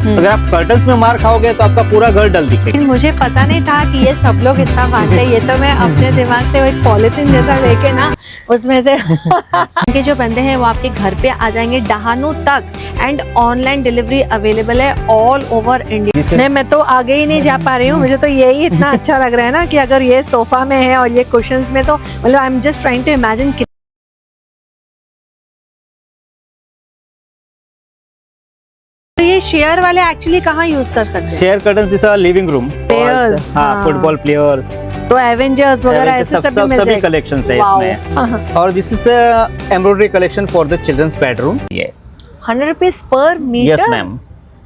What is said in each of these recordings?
अगर आप कर्टन्स में मार खाओगे तो आपका पूरा घर डल दिखेगा। मुझे पता नहीं था कि ये सब लोग इतना मानते हैं। ये तो मैं अपने दिमाग से एक पॉलिथीन जैसा लेके ना उसमें से के जो बंदे हैं वो आपके घर पे आ जाएंगे डहानू तक, एंड ऑनलाइन डिलीवरी अवेलेबल है ऑल ओवर इंडिया। नहीं, मैं तो आगे ही नहीं जा पा रही हूँ। मुझे तो यही इतना अच्छा लग रहा है ना कि अगर ये सोफा में है और ये कुशन्स में, तो मतलब I am just trying to imagine. तो ये शेयर वाले एक्चुअली कहाँ यूज कर सकते हैं? शेयर कर्टन जैसा लिविंग रूम, प्लेयर्स, हाँ, फुटबॉल प्लेयर्स, तो एवेंजर्स वगैरह ऐसे सब मिल सभी कलेक्शंस है इसमें। और this is embroidery collection for the childrens bedrooms. ये 100 rupees per metre? Yes ma'am.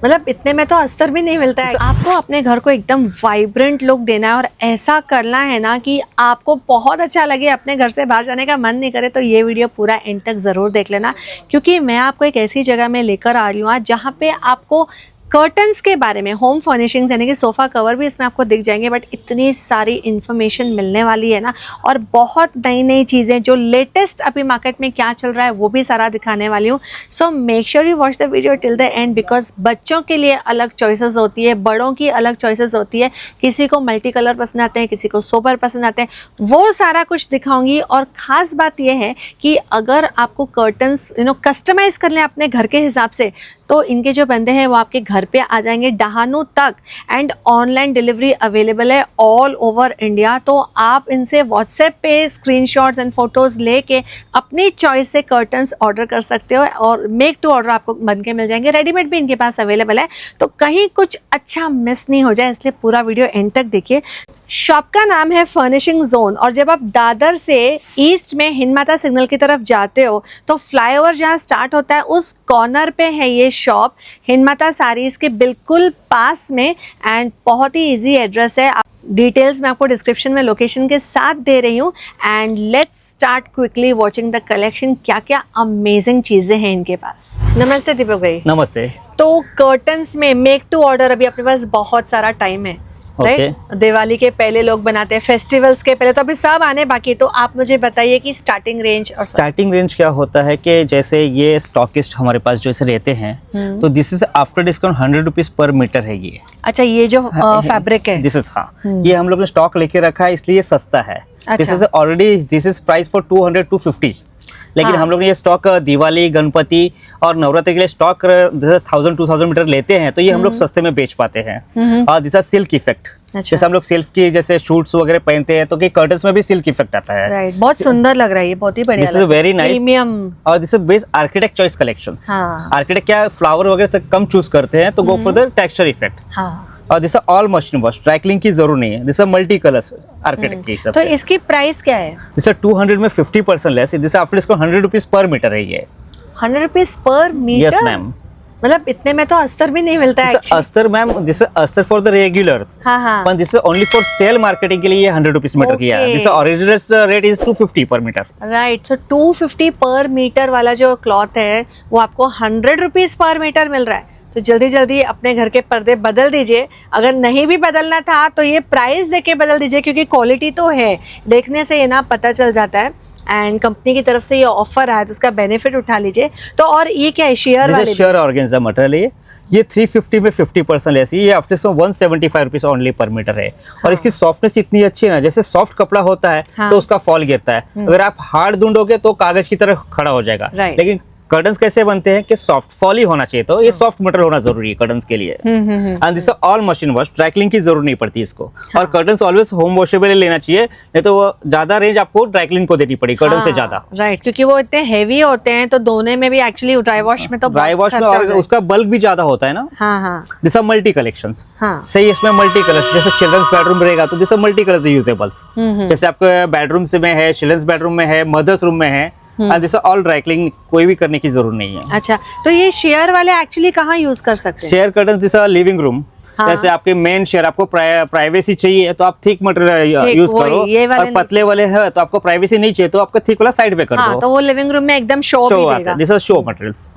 मतलब इतने में तो अस्तर भी नहीं मिलता है। आपको अपने घर को एकदम वाइब्रेंट लुक देना है और ऐसा करना है ना कि आपको बहुत अच्छा लगे, अपने घर से बाहर जाने का मन नहीं करे, तो ये वीडियो पूरा एंड तक ज़रूर देख लेना, क्योंकि मैं आपको एक ऐसी जगह में लेकर आ रही हूँ आज जहाँ पे आपको कर्टन्स के बारे में, होम फर्निशिंग्स यानी कि सोफ़ा कवर भी इसमें आपको दिख जाएंगे, बट इतनी सारी इन्फॉर्मेशन मिलने वाली है ना, और बहुत नई नई चीज़ें जो लेटेस्ट अभी मार्केट में क्या चल रहा है वो भी सारा दिखाने वाली हूँ। So make sure you watch the video till the end, because बच्चों के लिए अलग चॉइसेस होती है, बड़ों की अलग चॉइसेस होती है। किसी को मल्टी कलर पसंद आते हैं, किसी को सोबर पसंद आते हैं, वो सारा कुछ दिखाऊंगी। और ख़ास बात यह है कि अगर आपको कर्टन्स कस्टमाइज़ कर लें अपने घर के हिसाब से, तो इनके जो बंदे हैं वो आपके घर पे आ जाएंगे डहानू तक, एंड ऑनलाइन डिलीवरी अवेलेबल है ऑल ओवर इंडिया। तो आप इनसे व्हाट्सएप पे स्क्रीनशॉट्स एंड फोटोज़ लेके अपनी चॉइस से कर्टन्स ऑर्डर कर सकते हो, और मेक टू ऑर्डर आपको बन के मिल जाएंगे। रेडीमेड भी इनके पास अवेलेबल है, तो कहीं कुछ अच्छा मिस नहीं हो जाए, इसलिए पूरा वीडियो एंड तक देखिए। शॉप का नाम है फर्निशिंग जोन, और जब आप दादर से ईस्ट में हिंदमाता सिग्नल की तरफ जाते हो तो फ्लाईओवर जहाँ स्टार्ट होता है उस कॉर्नर पे है ये शॉप, हिंदमाता साड़ीज़ के बिल्कुल पास में, एंड बहुत ही इजी एड्रेस है। डिटेल्स मैं आपको डिस्क्रिप्शन में लोकेशन के साथ दे रही हूँ। And let's start quickly watching the collection. क्या क्या अमेजिंग चीज़ें हैं इनके पास। नमस्ते दीपक भाई। नमस्ते। तो कर्टन्स में मेक टू ऑर्डर अभी अपने पास बहुत सारा टाइम है, राइट? दिवाली के पहले लोग बनाते हैं, फेस्टिवल्स के पहले, तो अभी सब आने बाकी। तो आप मुझे बताइए कि स्टार्टिंग रेंज क्या होता है कि जैसे ये स्टॉकिस्ट हमारे पास जो ऐसे रहते हैं, तो this is after discount 100 rupees per metre है ये। अच्छा, ये जो फैब्रिक है दिस इज, हाँ, ये हम लोग ने स्टॉक लेके रखा है इसलिए सस्ता है। This is already, this is price for 200 to 250, लेकिन हम लोग ने ये स्टॉक दिवाली, गणपति और नवरात्रि के लिए स्टॉक 1000-2000 मीटर लेते हैं, तो ये हम लोग सस्ते में बेच पाते हैं। और दिस इज सिल्क इफेक्ट। जैसे हम लोग सिल्क की जैसे शूट्स वगैरह पहनते हैं, तो कि कर्टन्स में भी सिल्क इफेक्ट आता है। राइट, बहुत सुंदर लग रहा है ये, बहुत ही बढ़िया। This is very nice premium. और this is based architect choice collections. Architect क्या फ्लावर वगैरह तक कम चूज करते हैं, तो go for the texture effect. और this all machine wash, dry cleaning की जरूरत नहीं है। दिस मल्टी कलर्स आर्किटेक्ट के हिसाब से। तो इसकी प्राइस क्या है? दिस 200 में 50% लेस। दिस आफ्टर इसको 100 रुपीज पर मीटर है ये। 100 rupees per metre? Yes ma'am. मतलब इतने में तो अस्तर भी नहीं मिलता है। अस्तर मैम, दिस अस्तर फॉर द रेगुलर्स, पर this only for sale marketing के लिए ये 100 रुपीज मीटर किया है। दिस ओरिजिनल रेट इज 250 पर मीटर। राइट, सो 250 पर मीटर वाला जो क्लॉथ है वो आपको 100 रुपीज पर मीटर मिल रहा है। तो जल्दी जल्दी अपने घर के पर्दे बदल दीजिए। अगर नहीं भी बदलना था तो ये प्राइस देके बदल दीजिए, क्योंकि क्वालिटी तो है, देखने से ये ना पता चल जाता है। एंड कंपनी की तरफ से ये ऑफर आया तो उसका बेनिफिट उठा लीजिए। तो और ये क्या है? शेयर वाले? शेयर ऑर्गेन्जा मटेरियल है ये 350 में 50% लेस। ये आफ्टर 175 रुपीज ओनली पर मीटर है। और इसकी सॉफ्टनेस इतनी अच्छी है ना, जैसे सॉफ्ट कपड़ा होता है तो उसका फॉल गिरता है, अगर आप हार्ड ढूंढोगे तो कागज की तरह खड़ा हो जाएगा। लेकिन कर्टन्स कैसे बनते हैं कि सॉफ्ट फॉली होना चाहिए, तो ये सॉफ्ट मटेरियल होना जरूरी है कर्टन्स के लिए। And this all machine wash, dry cleaning की जरूरत नहीं पड़ती इसको। और कर्टन्स ऑलवेज होम वॉशेबल लेना चाहिए, नहीं तो वो ज्यादा रेंज आपको ड्राई क्लीनिंग को देनी पड़ेगी कर्टन से ज्यादा। राइट, क्योंकि वो इतने हेवी होते हैं तो धोने में भी एक्चुअली ड्राई वॉश में तो ड्राई वॉश में और उसका बल्क भी ज्यादा होता है ना। This multi collections. सही, इसमें मल्टी कलर्स, जैसे चिल्ड्रंस बेडरूम रहेगा तो दिस मल्टी कलर्स यूजेबल्स। जैसे आपके बेडरूम में है, चिल्ड्रंस बेडरूम में है, मदर्स रूम में है, ऑल ड्राई क्लीनिंग कोई भी करने की जरूरत नहीं है। अच्छा, तो ये शेयर वाले एक्चुअली कहाँ यूज कर सकते हैं? Sheer curtain this living room. जैसे आपके मेन शेयर, आपको प्राइवेसी चाहिए तो आप थिक मटेरियल यूज करो, और पतले वाले है तो आपको प्राइवेसी नहीं चाहिए तो आपका थिक वाला साइड पे कर दो, तो वो लिविंग रूम में एकदम शो आता है। This is show materials.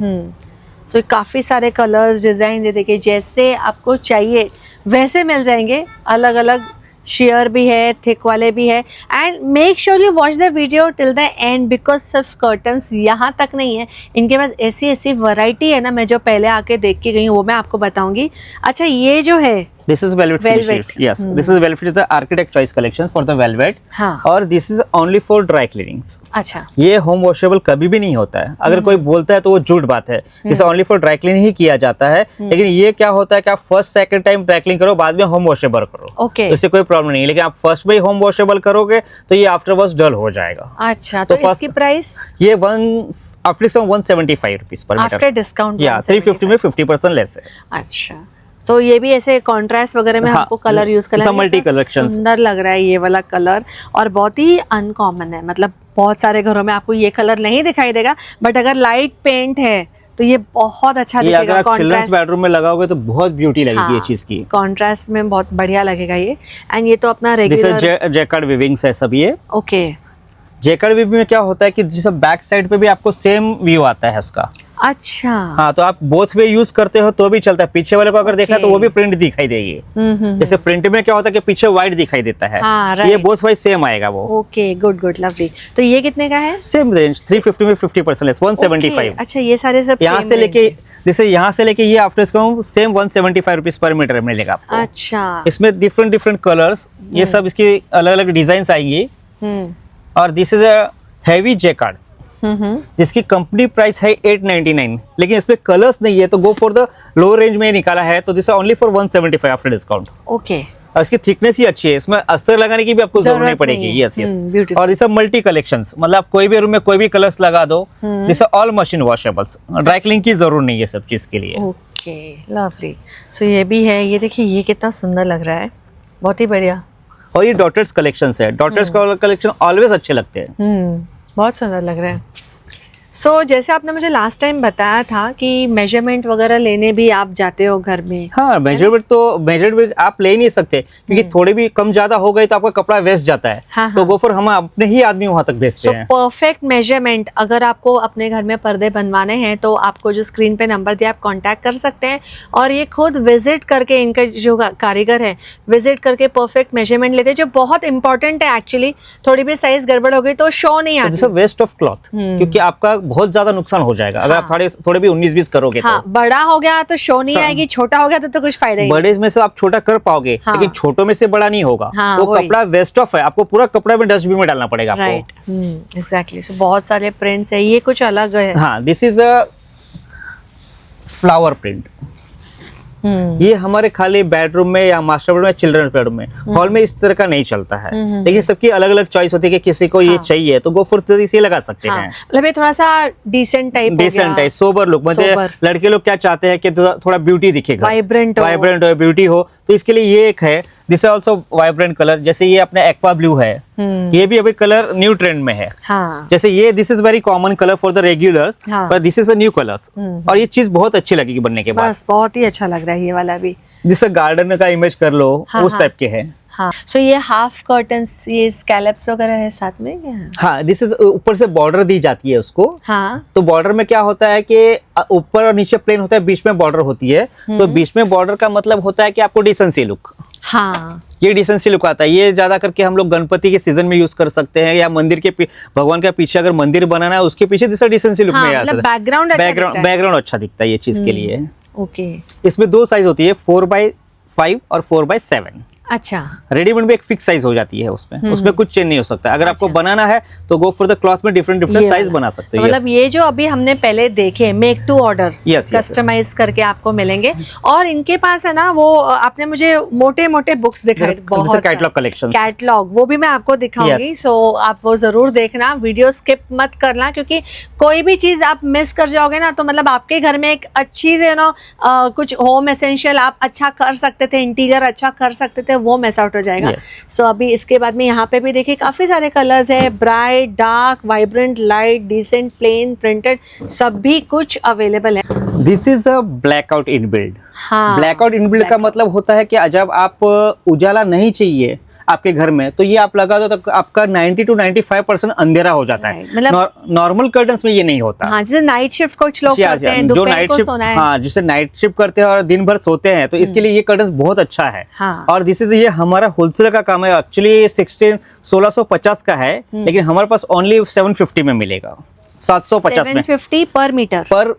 So काफी सारे कलर्स, डिजाइन, देखिए जैसे आपको चाहिए वैसे मिल जाएंगे। अलग अलग शेयर भी है, थिक वाले भी है। And make sure you watch the video till the end, because सिर्फ कर्टन्स यहाँ तक नहीं है, इनके पास ऐसी ऐसी वैरायटी है ना, मैं जो पहले आके देख के गई हूँ वो मैं आपको बताऊंगी। अच्छा, ये जो है This is velvet finish. Yes, this is velvet is the architect choice collection for the velvet. हाँ। और this is only for dry cleanings. अच्छा, ये होम वॉशेबल कभी भी नहीं होता है। अगर कोई बोलता है तो वो झूठ बात है। इसे ओनली फॉर ड्राई क्लीनिंग ही किया जाता है। लेकिन ये क्या होता है कि आप first second time dry clean करो, बाद में होम वॉशेबल करो। ओके। इससे कोई प्रॉब्लम नहीं है। लेकिन आप फर्स्ट में ही होम वॉशेबल करोगे तो ये आफ्टर वॉश डल हो जाएगा। अच्छा, तो first- इसकी प्राइस ये 175 rupees per metre. After discount? या 350 में 50% लेस है। अच्छा, तो ये भी ऐसे कॉन्ट्रास्ट वगैरह में हाँ, हमको कलर यूज करना है। some multi कितना collections। सुंदर लग रहा है ये वाला कलर, और बहुत ही अनकॉमन है। मतलब बहुत सारे घरों में आपको ये कलर नहीं दिखाई देगा, बट अगर लाइट पेंट है तो ये बहुत अच्छा ये अगर दिखेगा। आप चिल्ड्रंस बेडरूम में लगाओगे तो बहुत ब्यूटी लगेगी ये चीज की। कॉन्ट्रास्ट में बहुत बढ़िया लगेगा ये। एंड ये तो अपना दिस रेगुलर इज जैकार्ड वीविंग्स है सब ये। ओके। जैकार्ड वीविंग में क्या होता है कि जैसे बैक साइड पे भी आपको सेम व्यू आता है उसका। अच्छा। हाँ, तो आप बोथ वे यूज करते हो तो भी चलता है। पीछे वाले को अगर देखा तो वो भी प्रिंट दिखाई देगी। जैसे प्रिंट में क्या होता है कि पीछे व्हाइट दिखाई देता है। हाँ, ये बोथ वाइज सेम आएगा वो। Okay, good good, lovely. तो ये कितने का है? सेम रेंज 350 में 50% लेस 175। अच्छा, ये सारे सब यहाँ same से लेके range है। जैसे यहाँ से लेके ये आफ्टर इसको सेम 175 रुपीज पर मीटर मिलेगा आपको। अच्छा। इसमें डिफरेंट डिफरेंट कलर्स, ये सब इसकी अलग अलग डिजाइन आएंगी। और दिस इज अ हैवी जैकार्ड्स जिसकी कंपनी प्राइस है 899, लेकिन इसमें कलर्स नहीं है तो go for the low range में निकाला है, तो this only for 175 after discount. Okay. और इसकी थिकनेस ही अच्छी है, इसमें अस्तर लगाने की भी आपको जरूरत नहीं जरूरत पड़ेगी। नहीं है। Yes yes. beautiful। और दिस मल्टी कलेक्शंस, मतलब आप कोई भी रूम में कोई भी कलर्स लगा दो। This all machine washables, dry cleaning की जरूरत नहीं है सब चीज के लिए। Okay, lovely. सो ये भी है, ये देखिए ये कितना सुंदर लग रहा है, बहुत ही बढ़िया। और ये डॉटर्स कलेक्शंस है। डॉटर्स कलेक्शन ऑलवेज अच्छे लगते हैं। बहुत सुंदर लग रहा है। सो जैसे आपने मुझे लास्ट टाइम बताया था कि मेजरमेंट वगैरह लेने भी आप जाते हो घर में। हाँ, मेजरमेंट आप ले नहीं सकते क्योंकि थोड़ी भी कम ज्यादा हो गई तो आपका कपड़ा वेस्ट जाता है। हाँ, तो गोफर हम अपने ही आदमी वहां तक भेजते सो हैं। परफेक्ट मेजरमेंट अगर आपको अपने घर में पर्दे बनवाने हैं तो आपको जो स्क्रीन पे नंबर दिया आप कांटेक्ट कर सकते हैं, और ये खुद विजिट करके, इनके जो कारीगर है विजिट करके परफेक्ट मेजरमेंट लेते हैं, जो बहुत इंपॉर्टेंट है एक्चुअली। थोड़ी भी साइज गड़बड़ हो गई तो शो नहीं आती। वेस्ट ऑफ क्लॉथ, क्योंकि आपका बहुत ज्यादा नुकसान हो जाएगा अगर आप थोड़े भी 19-20 करोगे। हाँ, तो बड़ा हो गया तो शो नहीं आएगी, छोटा हो गया तो कुछ फायदा ही नहीं। बड़े में से आप छोटा कर पाओगे। हाँ। लेकिन छोटों में से बड़ा नहीं होगा। हाँ, वो वही। कपड़ा वेस्ट ऑफ है, आपको पूरा कपड़ा में डस्टबिन में डालना पड़ेगा आपको। Right, exactly. सो बहुत सारे प्रिंट्स है, ये कुछ अलग है। हाँ, this is a flower print. ये हमारे खाली बेडरूम में या मास्टर बेडरूम या चिल्ड्रन बेडरूम में, हॉल में इस तरह का नहीं चलता है। लेकिन सबकी अलग अलग चॉइस होती है कि किसी को ये चाहिए तो गो फॉर इसे लगा सकते हैं। मतलब ये थोड़ा सा डिसेंट टाइप, डिसेंट है, सोबर लुक। मतलब लड़के लोग क्या चाहते हैं कि थोड़ा ब्यूटी दिखेगा, वाइब्रेंट हो, ब्यूटी हो, तो इसके लिए ये एक है। This is also vibrant colour. जैसे ये अपने एक्वा ब्लू है, ये भी अभी कलर न्यू ट्रेंड में है। हाँ। जैसे ये this is very common colour for the regulars, पर this is a new colours. और ये चीज बहुत अच्छी लगेगी बनने के बाद। बस बहुत ही अच्छा लग रहा है ये वाला भी। जिससे गार्डन का इमेज कर लो, उस टाइप के है। हाँ, सो ये हाफ कर्टन्स, ये स्कैलप्स वगैरह है साथ में क्या? हाँ, दिस इज ऊपर से बॉर्डर दी जाती है उसको। हाँ। तो बॉर्डर में क्या होता है कि ऊपर और नीचे प्लेन होता है, बीच में बॉर्डर होती है। तो बीच में बॉर्डर का मतलब होता है कि आपको डिसेंसी लुक। हाँ, ये डिसेंसी लुक आता है। ये ज्यादा करके हम लोग गणपति के सीजन में यूज कर सकते हैं, या मंदिर के भगवान के पीछे अगर मंदिर बनाना है उसके पीछे दिस डिसेंसी लुक में आता है। बैकग्राउंड अच्छा दिखता है ये चीज के लिए। ओके। इसमें दो साइज होती है, 4x5 और 4x7। अच्छा। रेडीमेड में एक फिक्स साइज हो जाती है, उसमें कुछ चेंज नहीं हो सकता। अगर आपको बनाना है तो गो फॉर द क्लॉथ में डिफरेंट साइज बना सकते हो। मतलब ये जो अभी हमने पहले देखे make to order, Yes, customise करके आपको मिलेंगे। और इनके पास है ना, वो आपने मुझे मोटे मोटे बुक्स दिखाए, बहुत कैटलॉग कलेक्शन, कैटलॉग, वो भी मैं आपको दिखाऊंगी। सो आप वो जरूर देखना, वीडियो स्किप मत करना, क्योंकि कोई भी चीज आप मिस कर जाओगे ना तो मतलब आपके घर में एक अच्छी से कुछ होम एसेंशियल आप अच्छा कर सकते थे, इंटीरियर अच्छा कर सकते थे, वो मिस आउट हो जाएगा। सो अभी इसके बाद में यहाँ पे भी देखिए काफी सारे कलर्स है, bright, dark, vibrant, light, decent, plain, printed, सभी कुछ अवेलेबल है। This is a blackout inbuilt. हाँ, ब्लैकआउट इनबिल्ड का मतलब होता है कि जब आप उजाला नहीं चाहिए, आपके घर में, तो ये आप लगा दो तो आपका 90 to 95% अंधेरा हो जाता है। मतलब नॉर्मल कर्टन्स में ये नहीं होता। हाँ, जैसे नाइट शिफ्ट कुछ लोग करते हैं, जो दोपहर नाइट को शिफ्ट, सोना है। हाँ, जिसे नाइट शिफ्ट करते हैं और दिन भर सोते हैं, तो इसके लिए ये कर्टन्स बहुत अच्छा है। हाँ। और दिस इज, ये हमारा होलसेल का काम है। एक्चुअली 1650 का है, लेकिन हमारे पास ओनली 750 में मिलेगा, 750 में 750 पर मीटर पर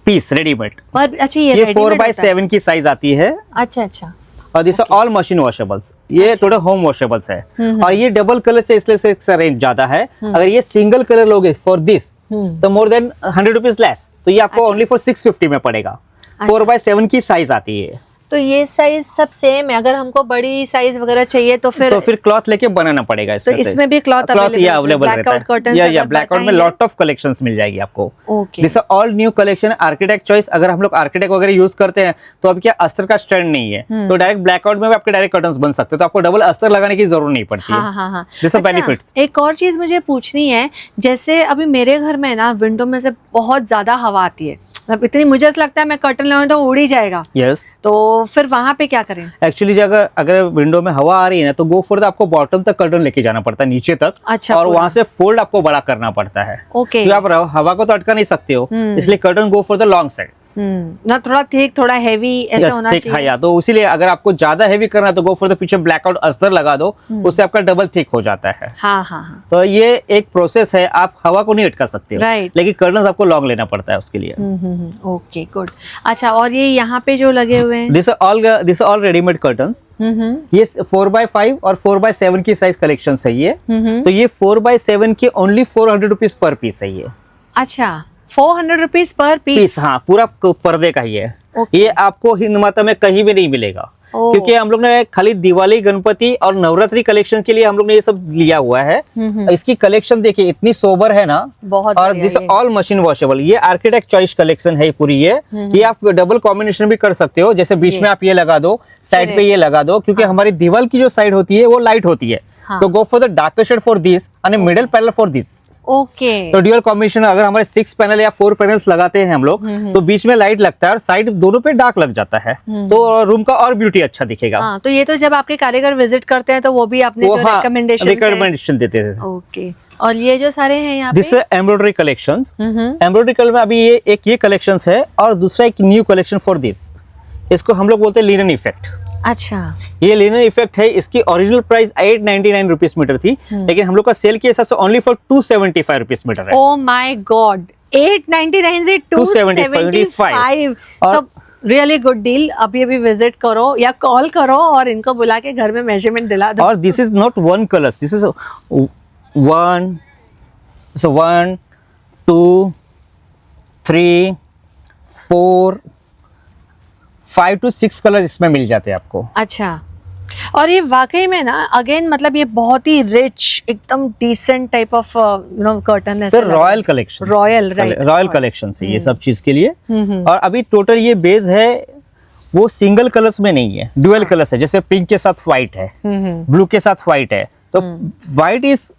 पीस रेडीमेड। पर। अच्छा, ये readymade 4x7 की साइज आती है। होता है? अच्छा। और दिस ऑल मशीन वॉशेबल्स, ये थोड़ा होम वॉशेबल्स है। और ये डबल कलर से इसलिए से इसका रेंज ज्यादा है। अगर ये सिंगल कलर लोगे फॉर दिस तो मोर देन 100 रुपीज लेस, तो ये आपको ओनली फॉर 650 में पड़ेगा। 4x7 की साइज आती है। तो ये साइज सब सेम है। अगर हमको बड़ी साइज वगैरह चाहिए तो फिर क्लॉथ लेके बनाना पड़ेगा तो इसमें भी क्लॉथ अवेलेबल रहता है। या ब्लैकआउट में लॉट ऑफ कलेक्शंस मिल जाएगी आपको। Okay. This all new collection, architect choice. अगर हम लोग आर्किटेक्ट वगैरह यूज करते हैं तो अब क्या अस्तर का स्टैंड नहीं है, तो डायरेक्ट ब्लैकआउट में भी आपके डायरेक्ट कर्टन्स बन सकते हैं, तो आपको डबल अस्तर लगाने की जरूरत नहीं पड़ती है। हाँ। This benefits. एक और चीज मुझे पूछनी है, जैसे अभी मेरे घर में ना विंडो में से बहुत ज्यादा हवा आती है, मतलब इतनी, मुझे ऐसा लगता है मैं कर्टन लगाऊं तो उड़ ही जाएगा। यस। तो फिर वहां पे क्या करें? एक्चुअली अगर विंडो में हवा आ रही है ना, तो गो फॉर द आपको बॉटम तक कर्टन लेके जाना पड़ता है, नीचे तक। अच्छा, और वहां से फोल्ड आपको बड़ा करना पड़ता है। ओके। तो आप हवा को तो अटका नहीं सकते हो, इसलिए curtain go for the long side. ना थोड़ा थिक, थोड़ा हैवी ऐसा होना चाहिए। हाँ, या तो इसीलिए अगर आपको ज्यादा हैवी करना है तो गो फॉर द पीछे ब्लैकआउट अस्तर लगा दो, उससे आपका डबल थिक हो जाता है। हाँ। तो ये एक प्रोसेस है, आप हवा को नहीं अटका सकते हो, Right. लेकिन कर्टन आपको लॉन्ग लेना पड़ता है उसके लिए। Okay, good. अच्छा, और ये यहाँ पे जो लगे हुए हैं, दिस ऑल रेडीमेड कर्टन्स। ये 4x5 और 4x7 की साइज कलेक्शन है ये। तो ये 4x7 की ओनली 400 रुपीज पर पीस है ये। अच्छा, 400 रुपीज पर पीस। हाँ, पूरा पर्दे का ही है। Okay. ये आपको हिंद माता में कहीं भी नहीं मिलेगा, क्योंकि हम लोग ने खाली दिवाली, गणपति और नवरात्रि कलेक्शन के लिए हम लोग ने ये सब लिया हुआ है। इसकी कलेक्शन देखिए, इतनी सोबर है ना। बहुत और दिस ऑल मशीन वॉशेबल, ये आर्किटेक्ट चॉइस कलेक्शन है पूरी। ये आप डबल कॉम्बिनेशन भी कर सकते हो, जैसे बीच में आप ये लगा दो, साइड पे ये लगा दो, क्योंकि हमारी दीवार की जो साइड होती है वो लाइट होती है। तो go for the darker shade for this and middle panel for this. Okay. तो ड्यूअल कॉम्बिनेशन, अगर हमारे 6 पैनल या 4 पैनल्स लगाते हैं हम लोग, तो बीच में लाइट लगता है और साइड दोनों पे डार्क लग जाता है, तो रूम का और ब्यूटी अच्छा दिखेगा। हाँ, तो ये तो जब आपके कारीगर विजिट करते हैं तो वो भी अपने जो रिकमेंडेशन देते थे। ओके। और ये जो सारे हैं यहाँ this embroidery collections. Embroidery colour में अभी ये कलेक्शंस है, और दूसरा एक न्यू कलेक्शन फॉर दिस, इसको हम लोग बोलते हैं लिनन इफेक्ट। अच्छा, ये लिनन इफेक्ट है। इसकी ओरिजिनल प्राइस 899 रुपीज मीटर थी, लेकिन हम लोग का सेल के हिसाब से ओनली फॉर 275 रुपीज मीटर है। ओह माय गॉड, 899 से 275। सब रियली गुड डील। अभी विजिट करो या कॉल करो और इनको बुला के घर में मेजरमेंट दिला दो। और this is not one colour, this is 1 2 3 4 5 to 6 colour इसमें मिल जाते हैं आपको। अच्छा, और ये वाकई में ना अगेन मतलब ये बहुत ही रिच, एकदम डिसेंट टाइप ऑफ कर्टन है। रॉयल कलेक्शन, रॉयल कलेक्शन से ये सब चीज के लिए। और अभी टोटल ये बेस है वो सिंगल कलर्स में नहीं है, ड्यूअल कलर्स है। जैसे पिंक के साथ व्हाइट है, ब्लू के साथ व्हाइट है, तो व्हाइट इज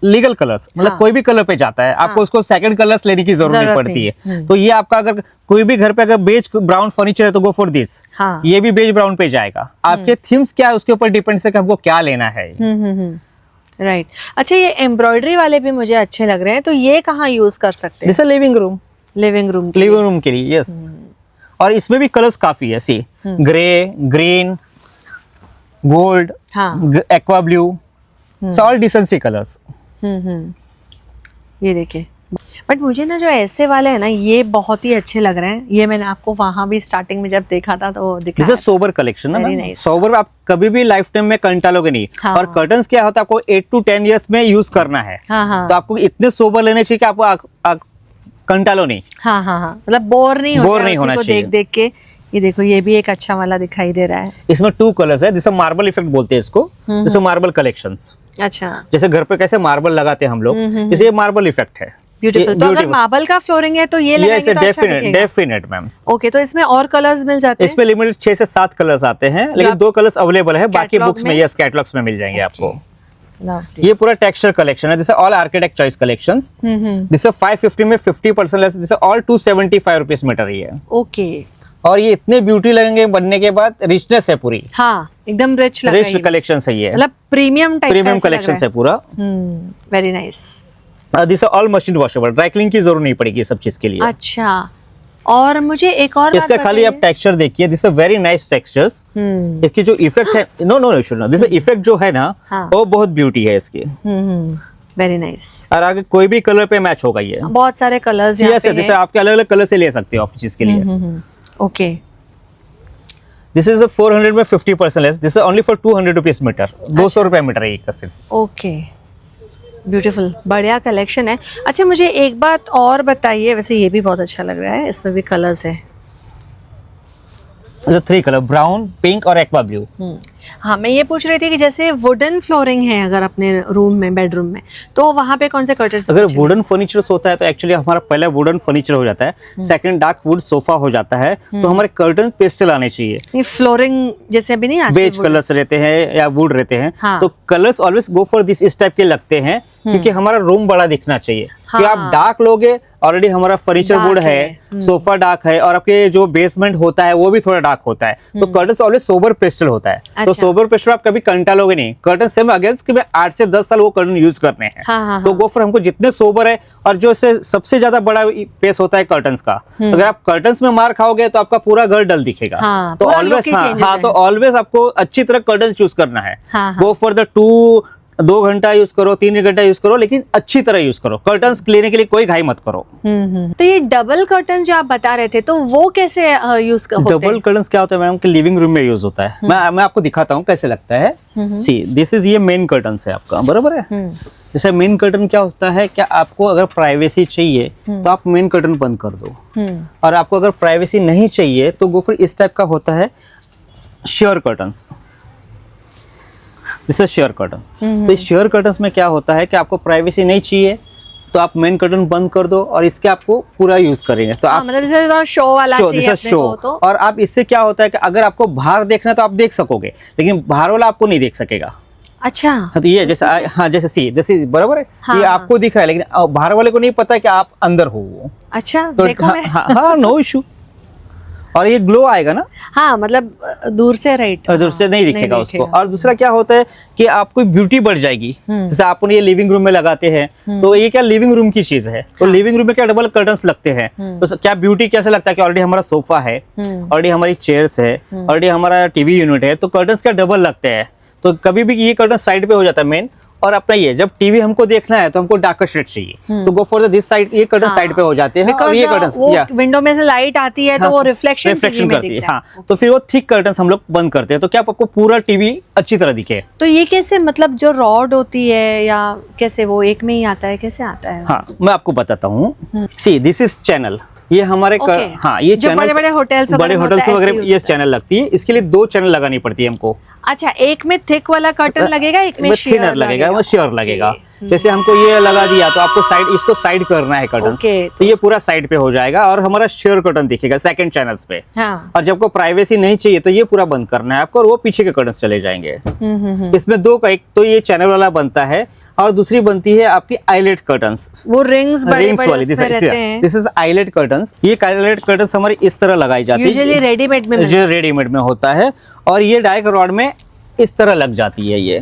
लीगल कलर्स, मतलब कोई भी कलर पे जाता है, आपको उसको सेकंड कलर्स लेने की जरूरत नहीं पड़ती है। तो ये आपका अगर कोई भी घर पे अगर बेज ब्राउन फर्नीचर है तो गो फॉर दिस। ये भी बेज ब्राउन पे जाएगा। आपके थीम्स क्या है उसके ऊपर डिपेंड है कि हमको क्या लेना है। राइट। अच्छा, ये एम्ब्रॉयडरी वाले भी मुझे अच्छे लग रहे हैं, तो ये कहाँ यूज कर सकते हैं? जैसे लिविंग रूम के लिए। यस। और इसमें भी कलर्स काफी है, sea grey, green, gold, aqua blue, all decency colours. ये देखिए, बट मुझे ना जो ऐसे वाले हैं ना ये बहुत ही अच्छे लग रहे हैं। ये मैंने आपको वहां भी स्टार्टिंग में जब देखा था तो दिखा था। सोबर कलेक्शन ना, सोबर आप कभी भी लाइफ टाइम में कंटालोगे नहीं। और कर्टन्स क्या होता है, आपको 8 to 10 years में यूज करना है। तो आपको इतने सोबर लेने चाहिए कि आपको कंटालो नहीं। हाँ, मतलब बोर नहीं होना चाहिए देख के। ये देखो, ये भी एक अच्छा वाला दिखाई दे रहा है। इसमें 2 कलर्स है, जिसे मार्बल इफेक्ट बोलते हैं इसको। जैसे मार्बल कलेक्शंस, अच्छा, जैसे घर पे कैसे मार्बल लगाते हैं हम लोग, जैसे ये मार्बल इफेक्ट है। ब्यूटीफुल। तो अगर मार्बल का फ्लोरिंग है तो ये लगाएंगे तो अच्छा दिखेगा। Definite ma'am. ओके, तो इसमें और कलर्स मिल जाते हैं? इसमें लिमिटेड 6 से 7 कलर्स आते हैं, लेकिन 2 कलर्स अवेलेबल है, बाकी बुक्स में, यस, कैटलॉग्स में मिल जाएंगे आपको। ये पूरा टेक्सचर कलेक्शन है, जैसे ऑल आर्किटेक्ट चॉइस कलेक्शंस। जैसे 550 में 50% लेस, जैसे ऑल 275 रुपीज मीटर ही है। ओके, और ये इतने ब्यूटी लगेंगे बनने के बाद, रिचनेस है पूरी, हाँ एकदम रिच लग रहा है रिच ये। कलेक्शन है ये, मतलब प्रीमियम टाइप प्रीमियम कलेक्शन है पूरा। Very nice. This all machine washable, dry cleaning की जरूरत नहीं पड़ेगी सब चीज के लिए। अच्छा, और मुझे एक और इसका बात खाली आप बताइए। टेक्सचर देखिए, दिस वेरी नाइस टेक्सचर्स। इसकी जो इफेक्ट है, नो नो इशू ना, दिस इफेक्ट जो है ना, हाँ। वो बहुत ब्यूटी है इसकी, वेरी नाइस। और आगे कोई भी कलर पे मैच होगा ये। बहुत सारे कलर्स यहाँ यस, पे जैसे आपके अलग अलग कलर से ले सकते हो आप चीज के लिए। ओके। दिस इज 400 में 50% less, this is only for 200 rupees metre, 200 रुपए मीटर है ये का सिर्फ। ओके, ब्यूटीफुल, बढ़िया कलेक्शन है। अच्छा मुझे एक बात और बताइए, वैसे ये भी बहुत अच्छा लग रहा है, इसमें भी कलर्स है। 3 कलर, ब्राउन, पिंक और एक्वा ब्लू। हाँ मैं ये पूछ रही थी कि जैसे वुडन फ्लोरिंग है अगर अपने रूम में, बेडरूम में, तो वहाँ पे कौन से कर्टन्स? अगर वुडन फर्नीचर होता है तो एक्चुअली हमारा पहला वुडन फर्नीचर हो जाता है, सेकंड डार्क वुड सोफा हो जाता है, तो हमारे कर्टन पेस्टल आने चाहिए। ये फ्लोरिंग जैसे अभी नहीं आजकल बेज wooden- कलर्स रहते हैं या वुड रहते हैं, हाँ। तो colours always go for this, इस टाइप के लगते हैं, क्योंकि हमारा रूम बड़ा दिखना चाहिए। कि आप डार्क लोगे, ऑलरेडी हमारा फर्नीचर Dark वुड है, है, सोफा डार्क है, और आपके जो बेसमेंट होता है वो भी थोड़ा डार्क होता है, तो कर्टन ऑलवेज सोबर पेस्टल होता है। तो अच्छा। सोबर पेस्टल आप कभी कंटा लोगे नहीं, कर्टन से अगेंस्ट 8 से 10 साल वो कर्टन यूज करने हैं। हाँ, तो गो फॉर हमको जितने सोबर है, और जो सबसे ज्यादा बड़ा पेस होता है कर्टन्स का, अगर आप कर्टन्स में मार खाओगे तो आपका पूरा घर डल दिखेगा। हाँ, तो पूरा ऑलवेज look ही change हो हाँ, तो जाएगा। ऑलवेज आपको अच्छी तरह कर्टन चूज करना है। हाँ, गो फॉर द 2 घंटा यूज करो, 3 घंटा यूज करो, लेकिन अच्छी तरह यूज करो। कर्टन्स लेने के लिए कोई घाई मत करो। तो ये डबल कर्टन जो आप बता रहे थे, तो वो कैसे यूज होते डबल हैं? कर्टन्स क्या होता है मैडम, कि लिविंग रूम में यूज होता है। मैं आपको दिखाता हूँ कैसे लगता है। सी दिस इज, ये मेन कर्टन्स है आपका, बराबर है। जैसे मेन कर्टन क्या होता है, क्या आपको अगर प्राइवेसी चाहिए तो आप मेन कर्टन बंद कर दो, और आपको अगर प्राइवेसी नहीं चाहिए तो गो फॉर इस टाइप का होता है share curtains. This is share curtains. तो इस शेयर कर्टन्स में क्या होता है कि आपको प्राइवेसी नहीं चाहिए तो आप मेन कर्टन बंद कर दो, और इसके आपको पूरा यूज करेंगे। तो आप मतलब जैसे शो वाला शो, चाहिए दिस इज अपने शो। को तो। और आप इससे क्या होता है कि अगर आपको बाहर देखना है तो आप देख सकोगे, लेकिन बाहर वाला आपको नहीं देख सकेगा। अच्छा, हाँ, तो ये जैसे हाँ, जैसे बराबर है। हाँ, ये हाँ। आपको दिख रहा है, लेकिन बाहर वाले को नहीं पता है कि आप अंदर हो वो। अच्छा तो देखो हाँ, मैं हाँ, नो इशू। और ये ग्लो आएगा ना, हाँ मतलब दूर से राइट, और दूर से नहीं दिखेगा उसको। और दूसरा क्या होता है कि आपको ब्यूटी बढ़ जाएगी। जैसे आप ये लिविंग रूम में लगाते हैं, तो ये क्या लिविंग रूम की चीज है, तो लिविंग रूम में क्या डबल कर्टन्स लगते हैं, तो क्या ब्यूटी कैसे लगता है कि ऑलरेडी हमारा सोफा है, ऑलरेडी हमारी चेयर्स है, ऑलरेडी हमारा टीवी यूनिट है, तो कर्टन्स क्या डबल लगते हैं। तो कभी भी ये कर्टन साइड पे हो जाता है मेन, और अपना ये जब टीवी हमको देखना है तो हमको डार्कर शेड चाहिए, तो गो फॉर दिस साइड, ये कर्टन साइड पे हो जाते हैं। और ये कर्टन विंडो में से लाइट आती है तो वो रिफ्लेक्शन करती है। हाँ, तो फिर वो थिक कर्टन्स हम लोग बंद करते हैं, तो क्या आपको पूरा टीवी अच्छी तरह दिखे। तो ये कैसे, मतलब जो रॉड होती है या कैसे, वो एक में ही आता है, कैसे आता है? हाँ, मैं आपको बताता हूँ। सी दिस इज चैनल, ये हमारे हाँ, ये जो चैनल बड़े-बड़े होटल्स बड़े होटल्स वगैरह ये चैनल लगती है। इसके लिए 2 चैनल लगानी पड़ती है हमको। अच्छा, एक में थिक वाला कर्टन लगेगा, एक में थिनर sheer लगेगा, वो शेयर लगेगा। जैसे हमको ये लगा दिया तो आपको साइड, इसको साइड करना है कर्टन, तो ये पूरा साइड पे हो जाएगा, और हमारा शेयर कर्टन दिखेगा सेकंड चैनल्स पे। हाँ। और जब को प्राइवेसी नहीं चाहिए तो ये पूरा बंद करना है आपको, और वो पीछे के कर्टन्स चले जाएंगे। इसमें 2 का, एक तो ये चैनल वाला बनता है, और दूसरी बनती है आपकी आईलेट कर्टन्स, वो रिंग्स वाली। This is eyelet curtains. ये आईलेट कर्टन्स हमारी इस तरह लगाई जाती है, यूजुअली रेडीमेड में जो रेडीमेड में होता है, और ये डाइक रॉड में इस तरह लग जाती है ये।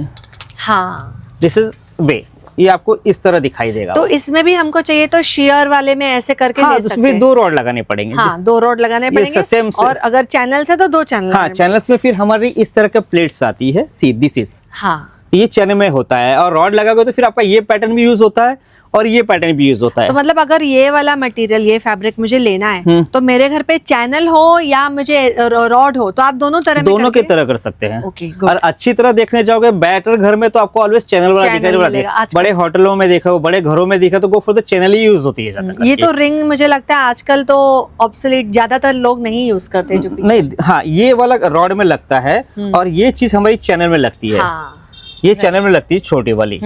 हाँ, दिस इज वे, ये आपको इस तरह दिखाई देगा। तो इसमें भी हमको चाहिए तो शेयर वाले में ऐसे करके हाँ, ले सकते उसमें हैं। 2 रॉड लगाने पड़ेंगे। हाँ, 2 रॉड लगाने पड़ेंगे। same- और अगर चैनल से तो 2 चैनल। हाँ, चैनल्स में फिर हमारी इस तरह के प्लेट्स आती है। सी दिस इज, हाँ, ये चैनल में होता है, और रॉड लगाओगे तो फिर आपका ये पैटर्न भी यूज होता है और ये पैटर्न भी यूज होता है। तो मतलब अगर ये वाला मटेरियल, ये फैब्रिक मुझे लेना है, तो मेरे घर पे चैनल हो या मुझे रॉड हो, तो आप दोनों तरह में दोनों के करके- तरह कर सकते हैं। Okay, good. और अच्छी तरह देखने जाओगे बेटर घर में तो आपको ऑलवेज चैनल वाला चैनल दिखाई मिलेगा। आजकल- बड़े होटलों में देखो, बड़े घरों में देखा तो go for the channel he use होती है ज्यादातर। ये तो रिंग मुझे लगता है आजकल तो ऑब्सोलीट, ज्यादातर लोग नहीं यूज करते जो पीछे। नहीं, हाँ, ये वाला रॉड में लगता है, और ये चीज हमारी चैनल में लगती है। हाँ, ये चैनल में लगती है छोटी वाली।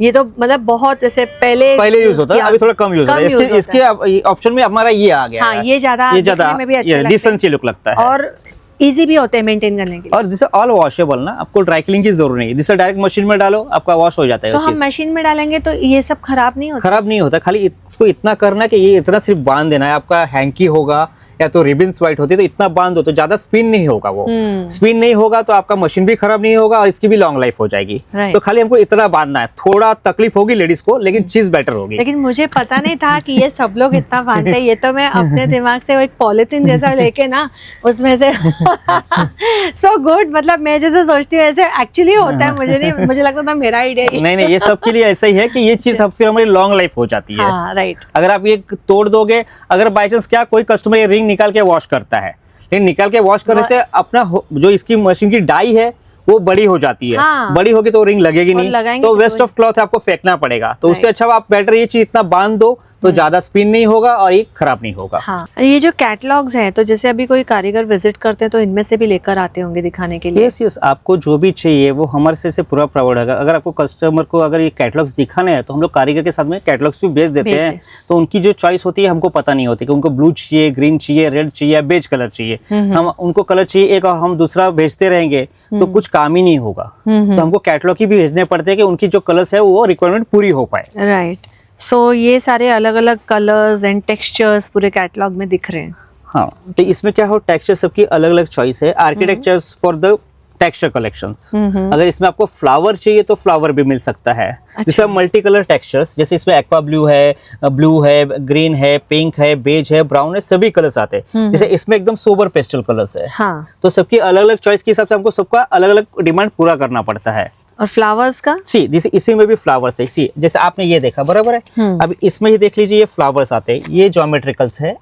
ये तो मतलब बहुत जैसे पहले यूज होता है, अभी थोड़ा कम यूज होता है। इसके ऑप्शन में हमारा ये आ गया हाँ, है। ये ज्यादा दिखने में भी अच्छा लगता है। डिसेंसी लुक लगता है। और इजी भी होते हैं मेंटेन करने के लिए। और दिस ऑल वॉशेबल ना, आपको ड्राई क्लीनिंग की जरूरत नहीं है, जिससे डायरेक्ट मशीन में डालो आपका वॉश हो जाता है। तो हम मशीन में डालेंगे तो ये सब खराब नहीं होता? खराब नहीं होता, खाली इसको इतना करना है कि ये इतना सिर्फ बांध देना है। आपका हैंकी होगा या तो रिबन्स वाइट होती है तो इतना बांध दो, तो ज्यादा स्पिन नहीं होगा। वो स्पिन नहीं होगा तो आपका मशीन भी खराब नहीं होगा और इसकी भी लॉन्ग लाइफ हो जाएगी। तो खाली हमको इतना बांधना है, थोड़ा तकलीफ होगी लेडीज को, लेकिन चीज बेटर होगी। लेकिन मुझे पता नहीं था कि ये सब लोग इतना बांधते हैं। ये तो मैं अपने दिमाग से वो एक पॉलिथीन जैसा लेके ना उसमें से सो गुड, मतलब मैं जैसे सोचती हूँ ऐसे एक्चुअली होता है। मुझे नहीं, मुझे लगता था मेरा आइडिया। नहीं, ये सबके लिए ऐसा ही है कि ये चीज अब फिर हमारी लॉन्ग लाइफ हो जाती है। हाँ, राइट। अगर आप ये तोड़ दोगे, अगर बाई चांस क्या कोई कस्टमर ये रिंग निकाल के वॉश करता है, लेकिन निकाल के वॉश करने से अपना जो इसकी मशीन की डाई है वो बड़ी हो जाती है। हाँ। बड़ी होगी तो रिंग लगेगी नहीं, तो वेस्ट ऑफ क्लॉथ आपको फेंकना पड़ेगा। तो उससे अच्छा आप बेटर ये चीज इतना बांध दो तो ज्यादा स्पिन नहीं होगा और ये खराब नहीं होगा। हाँ। ये जो कैटलॉग्स हैं, तो जैसे अभी कोई कारीगर विजिट करते हैं तो इनमें से भी लेकर आते होंगे दिखाने के लिए। यस, आपको जो भी चाहिए वो हमारे से पूरा प्रोवाइड होगा। अगर आपको कस्टमर को अगर ये कैटलॉग्स दिखाने हैं तो हम लोग कारीगर के साथ में कैटलॉग्स भी भेज देते हैं। तो उनकी जो चॉइस होती है हमको पता नहीं होती कि उनको ब्लू चाहिए, ग्रीन चाहिए, रेड चाहिए, बेज कलर चाहिए। हम उनको कलर चाहिए एक और हम दूसरा भेजते रहेंगे तो कुछ काम ही नहीं होगा। तो हमको कैटलॉग ही भी भेजने पड़ते हैं कि उनकी जो कलर्स है वो रिक्वायरमेंट पूरी हो पाए। राइट। सो ये सारे अलग अलग कलर्स एंड टेक्सचर्स पूरे कैटलॉग में दिख रहे हैं। हाँ, तो इसमें क्या हो, टेक्सचर सबकी अलग अलग चॉइस है। Architectures for the texture collections. अगर इसमें आपको फ्लावर चाहिए तो फ्लावर भी मिल सकता है। जैसे मल्टी कलर टेक्सचर्स, जैसे इसमें एक्वा ब्लू है, ग्रीन है, पिंक है, बेज है, ब्राउन है, सभी कलर्स आते हैं। जैसे इसमें एकदम सोबर पेस्टल कलर्स है। हाँ। तो सबकी अलग अलग चॉइस के हिसाब से हमको सबका अलग अलग डिमांड पूरा करना पड़ता है। और फ्लावर्स का जैसे इसी में भी फ्लावर्स है। जैसे आपने ये देखा बराबर है, अब इसमें ही देख लीजिए ये फ्लावर्स आते हैं। ये ज्योमेट्रिकल्स है,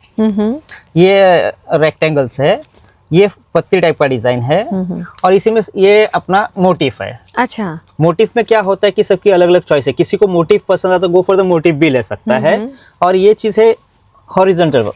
ये रेक्टेंगल्स है, ये पत्ती टाइप का डिजाइन है, और इसी में ये अपना मोटिफ है। अच्छा। मोटिफ में क्या होता है कि सबकी अलग अलग चॉइस है। किसी को मोटिफ पसंद आता है तो गो फॉर द मोटिफ भी ले सकता है। और ये चीज है हॉरिजॉन्टल,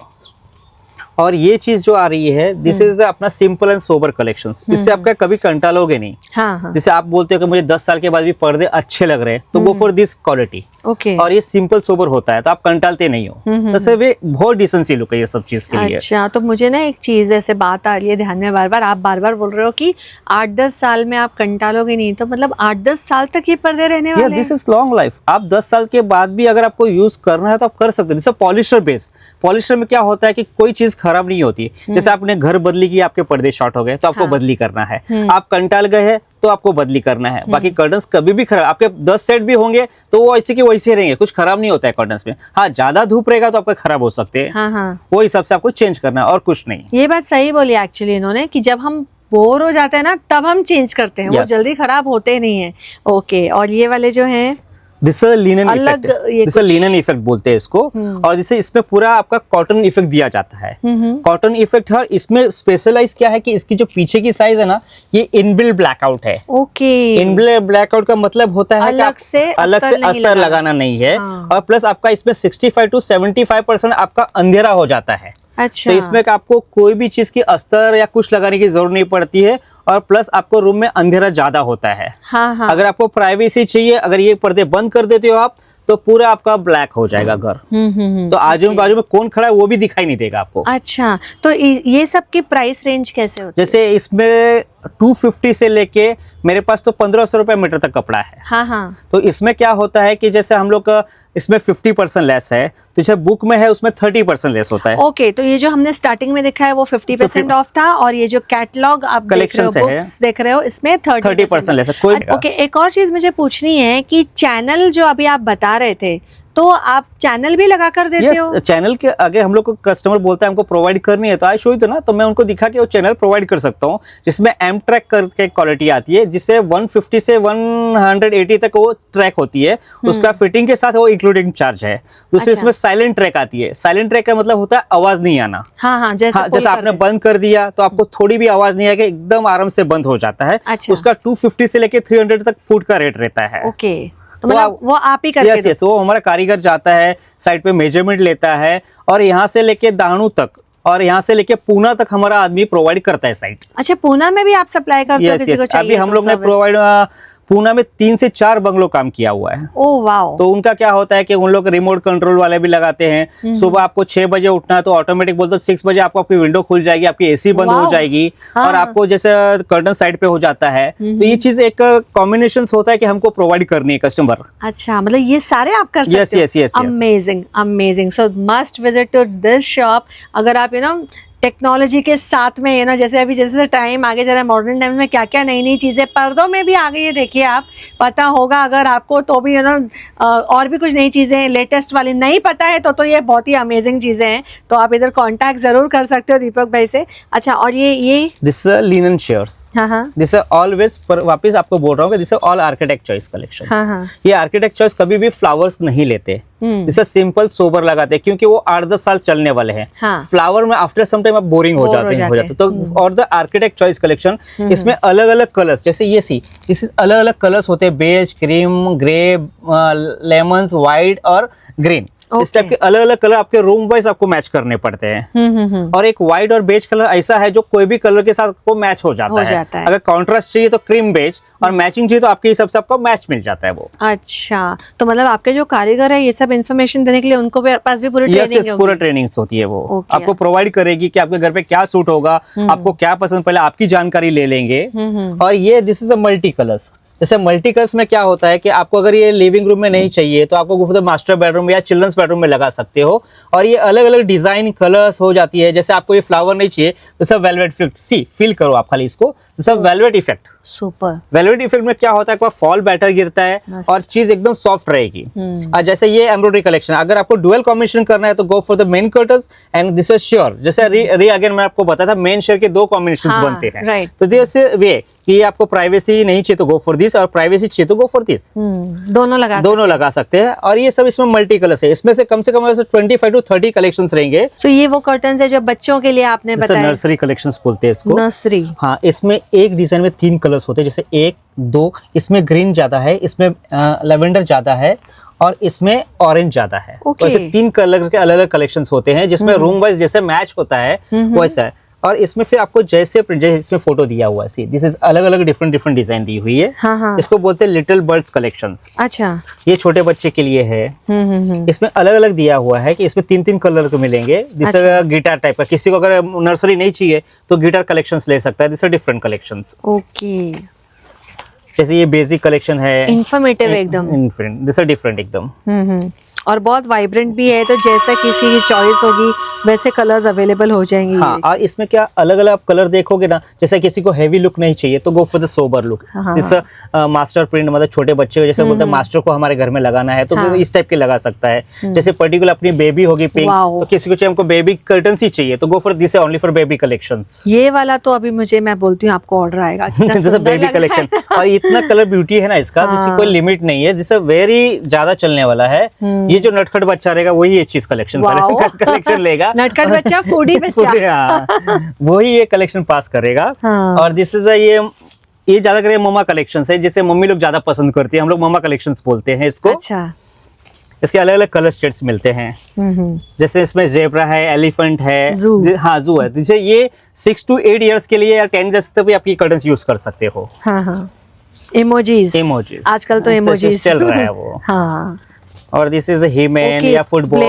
और ये चीज जो आ रही है दिस इज अपना सिंपल एंड सोबर कलेक्शंस। इससे आपका कभी कंटालोगे नहीं। हाँ। जैसे आप बोलते हो कि मुझे 10 साल के बाद भी पर्दे अच्छे लग रहे हैं तो go for this quality. Okay. और ये सिंपल सोबर होता है तो आप कंटालते नहीं हो। तो वे बहुत डिसेंसी लुक है ये सब चीज के लिए। अच्छा, तो मुझे ना एक चीज ऐसे बात आ रही है ध्यान में, बार बार आप बार बार बोल रहे हो कि 8-10 साल में आप कंटालोगे नहीं, तो मतलब 8-10 साल तक ये पर्दे रहने वाले हैं? This is long life. आप 10 साल के बाद भी अगर आपको यूज करना है तो आप कर सकते हैं। जैसे पॉलिस्टर बेस, पॉलिस्टर में क्या होता है कि कोई चीज खराब नहीं होती। जैसे आपने घर बदली की, आपके पर्दे शॉर्ट हो गए तो आपको बदली करना है। आप कंटाल गए हैं तो आपको बदली करना है। बाकी कर्टन्स कभी भी खराब, आपके 10 सेट भी होंगे तो वो ऐसे के वैसे रहेंगे, कुछ खराब नहीं होता है कर्टन्स में। हाँ, ज्यादा धूप रहेगा तो आपका खराब हो सकते हैं। हाँ। वो हिसाब से आपको चेंज करना है और कुछ नहीं। ये बात सही बोली एक्चुअली इन्होंने कि जब हम बोर हो जाते हैं ना तब हम चेंज करते हैं। वो जल्दी खराब होते नहीं है। ओके। और ये वाले जो हैं this linen effect, this linen effect बोलते हैं इसको। और जैसे इसमें पूरा आपका कॉटन इफेक्ट दिया जाता है। कॉटन इफेक्ट है। इसमें स्पेशलाइज क्या है कि इसकी जो पीछे की साइज है ना, ये इनबिल्ट ब्लैकआउट है। ओके। इनबिल्ट ब्लैकआउट का मतलब होता है कि अलग से अस्तर लगाना नहीं है। और प्लस आपका इसमें 65 to 75% आपका अंधेरा हो जाता है। अच्छा। तो इसमें आपको कोई भी चीज की अस्तर या कुछ लगाने की जरूरत नहीं पड़ती है। और प्लस आपको रूम में अंधेरा ज्यादा होता है। हाँ। अगर आपको प्राइवेसी चाहिए, अगर ये पर्दे बंद कर देते हो आप तो पूरा आपका ब्लैक हो जाएगा घर। तो आजू बाजू में कौन खड़ा है वो भी दिखाई नहीं देगा आपको। अच्छा, तो ये सब की प्राइस रेंज कैसे होती है? जैसे इसमें 250 से लेके मेरे पास तो 1500 रुपए मीटर तक कपड़ा है। हाँ। तो इसमें क्या होता है कि जैसे हम लोग का इसमें 50% लेस है, तो जैसे बुक में है उसमें 30% लेस होता है। ओके। तो ये जो हमने स्टार्टिंग में देखा है वो 50% ऑफ था, और ये जो कैटलॉग आप कलेक्शन देख रहे हो इसमें 30% लेस है। ओके। एक और चीज मुझे पूछनी है कि चैनल जो अभी आप बता रहे थे, तो आप चैनल भी लगा कर देते हो? चैनल के आगे हम लोग को कस्टमर बोलता है हमको प्रोवाइड करनी है तो आई शो यू ना, तो मैं उनको दिखा के वो चैनल प्रोवाइड कर सकता हूँ। जिसमें एम ट्रैक करके क्वालिटी आती है, जिससे 150 से 180 तक वो ट्रैक होती है। उसका फिटिंग के साथ वो इंक्लूडिंग चार्ज है। दूसरी इसमें साइलेंट ट्रैक आती है। साइलेंट ट्रैक का मतलब होता है आवाज नहीं आना। हाँ, जैसे आपने बंद कर दिया तो आपको थोड़ी भी आवाज नहीं आएगी, एकदम आराम से बंद हो जाता है। उसका 250 से लेके 300 तक फुट का रेट रहता है। ओके। तो मतलब वो आप ही करके यस, वो हमारा कारीगर जाता है, साइड पे मेजरमेंट लेता है, और यहाँ से लेके दाणू तक और यहाँ से लेके पूना तक हमारा आदमी प्रोवाइड करता है साइट। अच्छा, पूना में भी आप सप्लाई करते हो किसी को चाहिए? अभी हम लोग ने पूना में 3 से 4 बंगलो काम किया हुआ है। Oh wow. तो उनका क्या होता है कि उन लोग रिमोट कंट्रोल वाले भी लगाते हैं। सुबह आपको 6 बजे उठना है तो ऑटोमेटिक बोलते 6 बजे आपको आपकी विंडो खुल जाएगी, आपकी एसी बंद हो जाएगी और आपको जैसे कर्टन साइड पे हो जाता है। तो ये चीज एक कॉम्बिनेशन होता है कि हमको प्रोवाइड करनी है कस्टमर। अच्छा, मतलब ये सारे आप कर सकते हो। yes. Amazing amazing. So must visit to this shop. अगर आप टेक्नोलॉजी के साथ में जैसे अभी जैसे टाइम आगे जा रहा है, मॉडर्न टाइम में क्या क्या नई नई चीजें पर्दों में भी आ गई है। देखिए आप, पता होगा अगर आपको तो भी और भी कुछ नई चीजें लेटेस्ट वाली नहीं पता है तो ये बहुत ही अमेजिंग चीजें हैं। तो आप इधर कांटेक्ट जरूर कर सकते हो दीपक भाई से। अच्छा, और ये दिस लिनन चेयर्स। हाँ, दिस ऑलवेज, पर वापस आपको बोल रहा हूँ कि this all architect choice collection. हाँ। ये आर्किटेक्ट चॉइस कभी भी फ्लावर्स नहीं लेते, जिसे सिंपल सोबर लगाते हैं क्योंकि वो 8-10 साल चलने वाले हैं। हाँ। फ्लावर में आफ्टर सम टाइम आप बोरिंग हो जाते हैं। तो और द आर्किटेक्ट चॉइस कलेक्शन, इसमें अलग अलग कलर्स, जैसे ये इस अलग अलग कलर्स होते हैं, beige, cream, grey, lemons, white और ग्रीन। इस टाइप के अलग अलग कलर आपके रूम वाइज आपको मैच करने पड़ते हैं। और एक व्हाइट और बेज कलर ऐसा है जो कोई भी कलर के साथ को मैच हो जाता है। अगर कॉन्ट्रास्ट चाहिए तो क्रीम बेज, और मैचिंग चाहिए तो आपके हिसाब से आपको मैच मिल जाता है वो। अच्छा, तो मतलब आपके जो कारीगर है ये सब इन्फॉर्मेशन देने के लिए उनको पास भी पूरी ट्रेनिंग होगी? पूरा ट्रेनिंग्स होती है वो। आपको प्रोवाइड करेगी कि आपके घर पे क्या सूट होगा, आपको क्या पसंद, पहले आपकी जानकारी ले लेंगे। और ये this is a multi colours. जैसे मल्टी कलर्स में क्या होता है कि आपको अगर ये लिविंग रूम में नहीं चाहिए तो आपको मास्टर बेडरूम या चिल्ड्रंस बेडरूम में लगा सकते हो। और ये अलग अलग डिजाइन कलर्स हो जाती है। जैसे आपको ये फ्लावर नहीं चाहिए तो सब वेलवेट इफेक्ट, फील करो आप खाली इसको, तो सब velvet effect. Super. Velvet effect में क्या होता है कि फॉल बैटर गिरता है और चीज एकदम सॉफ्ट रहेगी। और जैसे ये एम्ब्रॉयडरी कलेक्शन, अगर आपको डुअल कॉम्बिनेशन करना है तो go for the main curtains and this is sure. जैसे अगेन मैं आपको बताया था, मेन शेयर के 2 कॉम्बिनेशन बनते हैं। तो दिस वे कि आपको प्राइवेसी नहीं चाहिए तो गो फॉर दिस, और प्राइवेसी चाहिए तो गो फॉर दिस। दोनों लगा सकते हैं। और ये सब इसमें मल्टी कलर्स है। इसमें से कम 25 to 30 कलेक्शंस रहेंगे। तो ये वो कर्टन्स है जो बच्चों के लिए आपने बताया, नर्सरी कलेक्शंस बोलते हैं इसको। नर्सरी। हाँ, इसमें एक डिजाइन में 3 कलर्स होते हैं, जैसे 1, 2, इसमें ग्रीन ज्यादा है, इसमें लेवेंडर ज्यादा है और इसमें ऑरेंज ज्यादा है। तो ऐसे 3 कलर के अलग अलग कलेक्शंस होते हैं जिसमें रूम वाइज जैसे मैच होता है वैसा है। और इसमें फिर आपको जैसे इसमें फोटो दिया हुआ है, दिस इज अलग अलग डिफरेंट डिजाइन दी हुई है। हाँ। इसको बोलते हैं लिटिल बर्ड्स कलेक्शंस। अच्छा, ये छोटे बच्चे के लिए है। इसमें अलग अलग दिया हुआ है कि इसमें 3 कलर को मिलेंगे। जैसे गिटार टाइप का, किसी को अगर नर्सरी नहीं चाहिए तो गिटार कलेक्शंस ले सकता है। This different collections. ओके, जैसे ये बेसिक कलेक्शन है, इन्फॉर्मेटिव एकदम, दिस डिफरेंट एकदम। और बहुत वाइब्रेंट भी है। तो जैसा किसी की चॉइस होगी वैसे कलर्स अवेलेबल हो जाएंगे। हाँ, और इसमें क्या अलग अलग आप कलर देखोगे ना, जैसे किसी को हेवी लुक नहीं चाहिए तो go for the sober look. जैसे मास्टर प्रिंट, मतलब छोटे बच्चे को जैसे बोलते हैं मास्टर को हमारे घर में लगाना है तो इस टाइप के लगा सकता है। जैसे पर्टिकुलर अपनी बेबी होगी पिंक, तो किसी को चाहिए हमको बेबी कर्टन्स ही चाहिए तो go for this only for baby collections. ये वाला तो अभी मैं बोलती हूँ आपको ऑर्डर आएगा। जैसे बेबी कलेक्शन, और इतना कलर ब्यूटी है ना इसका, जिसकी कोई लिमिट नहीं है, जिससे वेरी ज्यादा चलने वाला है। ये जो नटखट बच्चा रहेगा वही ये चीज कलेक्शन लेगा। नटखट बच्चा, फूडी बच्चा, वही ये कलेक्शन पास करेगा। और दिस इज ये ज्यादा करे मम्मा कलेक्शन है, जिसे मम्मी लोग ज्यादा पसंद करती है, हम लोग मम्मा कलेक्शंस बोलते हैं इसको। अच्छा, इसके अलग अलग कलर शेड्स मिलते हैं। जैसे इसमें जेब्रा है, एलिफेंट है, हाँ जू है। जैसे ये 6 to 8 ईयर्स के लिए या 10 ईयर्स तक भी आप ये कर्टन्स यूज कर सकते हो। हाँ। इमोजीज आजकल तो इमोजीज चल रहा है वो। हाँ। और दिस इज हीमैन या फुटबॉल,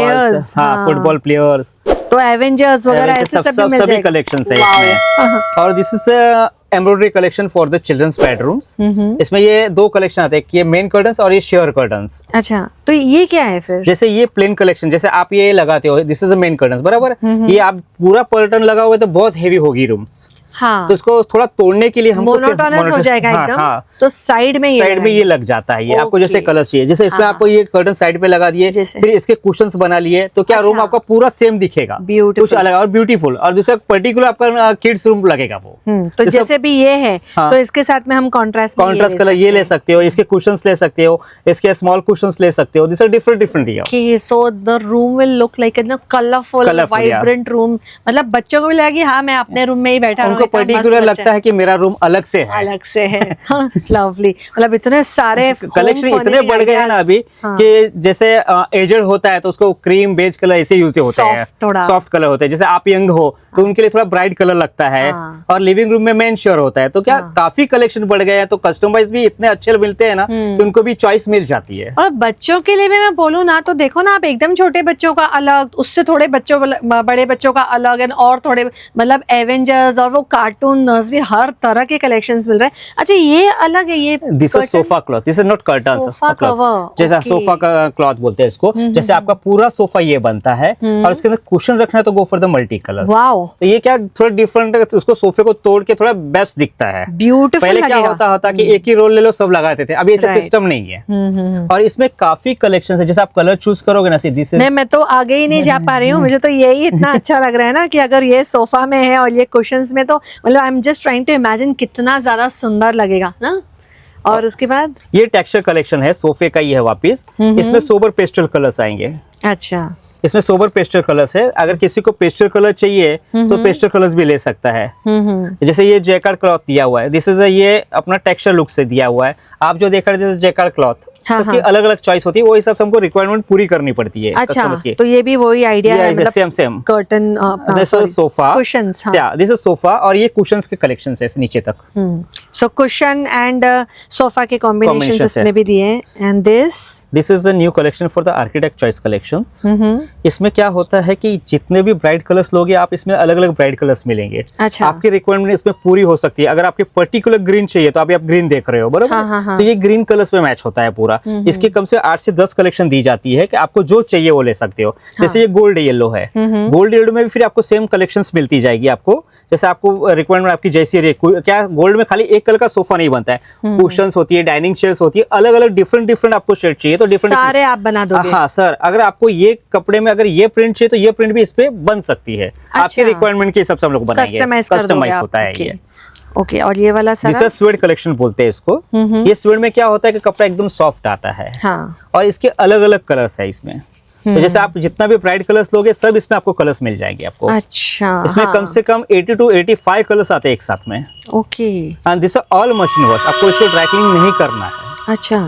हाँ फुटबॉल प्लेयर्स, तो एवेंजर्स वगैरह ऐसे सब मिल सभी कलेक्शंस है इसमें। और this is embroidery collection for the childrens bedrooms. इसमें ये 2 कलेक्शन आते हैं, ये मेन कर्टन्स और ये शेयर कर्टन्स। अच्छा, तो ये क्या है फिर? जैसे ये प्लेन कलेक्शन, जैसे आप ये लगाते हो, दिस इज मेन कर्टन्स बराबर। ये आप पूरा कर्टन लगाओगे तो बहुत हेवी होगी रूम्स। हाँ। तो इसको थोड़ा तोड़ने के लिए हमको मोनोटोनस हो जाएगा एकदम। हाँ। तो साइड में ये लग जाता है। ये आपको जैसे कलर चाहिए, जैसे इसमें आपको ये कर्टन साइड पे लगा दिए, फिर इसके कुशन्स बना लिए, तो क्या रूम आपका पूरा सेम दिखेगा, कुछ अलग और ब्यूटीफुल। और दूसरा पर्टिकुलर आपका किड्स रूम लगेगा वो। तो जैसे भी ये है, तो इसके साथ में हम कॉन्ट्रास्ट कलर ये ले सकते हो, इसके कुशन्स ले सकते हो, इसके स्मॉल कुशन्स ले सकते हो। This are different. So the room will look like colourful vibrant room. मतलब बच्चों को भी लगेगा हाँ मैं अपने रूम में ही बैठा हूँ। पर्टिकुलर लगता है कि मेरा रूम अलग से है, अलग से है। लवली, मतलब इतने सारे कलेक्शन इतने बढ़ गए हैं ना अभी हाँ। कि जैसे एजड होता है तो उसको क्रीम बेज कलर ऐसे यूज होते हैं, थोड़ा सॉफ्ट कलर होते हैं। जैसे आप यंग हो तो उनके लिए थोड़ा ब्राइट कलर लगता है, और लिविंग रूम में मेन श्योर होता है। तो क्या काफी कलेक्शन बढ़ गए हैं, तो कस्टमाइज भी इतने अच्छे मिलते हैं ना कि उनको भी चॉइस मिल जाती है। और बच्चों के लिए भी मैं बोलूँ ना तो देखो ना, आप एकदम छोटे बच्चों का अलग, उससे थोड़े बच्चों बड़े बच्चों का अलग, एंड और थोड़े मतलब एवेंजर्स और वो कार्टून नर्सरी हर तरह के कलेक्शंस मिल रहे हैं। अच्छा ये अलग है, ये this is sofa cloth, this is not curtain, sofa cover, जैसा सोफा का क्लॉथ बोलते हैं इसको। जैसे आपका पूरा सोफा ये बनता है और उसके अंदर कुशन रखना है तो go for the multi colour. Wow, तो ये क्या थोड़ा डिफरेंट है, उसको सोफे को तोड़ के थोड़ा बेस्ट दिखता है। ब्यूटीफुल पहले क्या होता कि एक ही रोल ले लो सब लगाते थे, अभी ऐसा सिस्टम नहीं है। और इसमें काफी कलेक्शन है, जैसे आप कलर चूज करोगे ना दिस नहीं, मैं तो आगे ही नहीं जा पा रही हूँ। मुझे तो यही इतना अच्छा लग रहा है ना कि अगर ये सोफा में है और ये कुशन्स में, तो मतलब I am just trying to imagine कितना ज्यादा सुंदर लगेगा ना। और उसके बाद ये टेक्सचर कलेक्शन है, सोफे का ही है वापिस। इसमें सोबर पेस्टल कलर्स आएंगे। अच्छा, इसमें सोबर पेस्टल कलर्स है। अगर किसी को पेस्टल कलर चाहिए तो पेस्टल कलर्स भी ले सकता है। जैसे ये जैकार्ड क्लॉथ दिया हुआ है, दिस इज ये अपना टेक्सचर लुक से दिया हुआ है। आप जो देख रहे थे जैकार्ड क्लॉथ, सबकी अलग अलग चॉइस होती है, वो हिसाब से हमको रिक्वायरमेंट पूरी करनी पड़ती है। अच्छा, तो ये भी वही आइडिया है, मतलब same curtain, this is sofa, cushions, this is sofa, और ये कुशन्स के कलेक्शन है नीचे तक। सो कुशन एंड सोफा के कॉम्बिनेशन इसमें भी दिए हैं। And this is the new collection for the architect choice collections. इसमें क्या होता है कि जितने भी ब्राइट कलर्स लोगे आप, इसमें अलग अलग ब्राइट कलर्स मिलेंगे। अच्छा, आपकी रिक्वायरमेंट इसमें पूरी हो सकती है। अगर आपके पर्टिकुलर ग्रीन चाहिए तो अभी आप ग्रीन देख रहे हो, बराबर, तो ये ग्रीन कलर्स में मैच होता है पूरा। इसकी कम से 8 से 10 कलेक्शन दी जाती है कि आपको जो चाहिए वो ले सकते हो। जैसे ये गोल्ड येलो है, गोल्ड येलो में भी फिर आपको सेम कलेक्शंस मिलती जाएगी आपको, जैसे आपको रिक्वायरमेंट आपकी जैसी। क्या गोल्ड में खाली एक कलर का सोफा नहीं बनता है, कुशन्स होती है, डाइनिंग चेयर्स होती है, अलग अलग डिफरेंट आपको शेड चाहिए तो डिफरेंट सारे आप बना दोगे। हाँ सर, अगर आपको ये कपड़े में अगर ये प्रिंट चाहिए तो ये प्रिंट भी इस पे बन सकती है। आपके रिक्वायरमेंट के हिसाब से हम लोग बनाएंगे, कस्टमाइज होता है ये। ओके, और ये वाला सारा स्वेड कलेक्शन बोलते हैं इसको। ये स्वेड में क्या होता है कि कपड़ा एकदम सॉफ्ट आता है, और इसके अलग अलग कलर्स है इसमें। तो जैसे आप जितना भी ब्राइट कलर्स लोगे सब इसमें आपको कलर्स मिल जाएंगे आपको। अच्छा, इसमें कम से कम 80 to 85 कलर्स आते हैं एक साथ में। Okay, and this all machine wash, आपको इसको ड्राई क्लीनिंग नहीं करना है। अच्छा,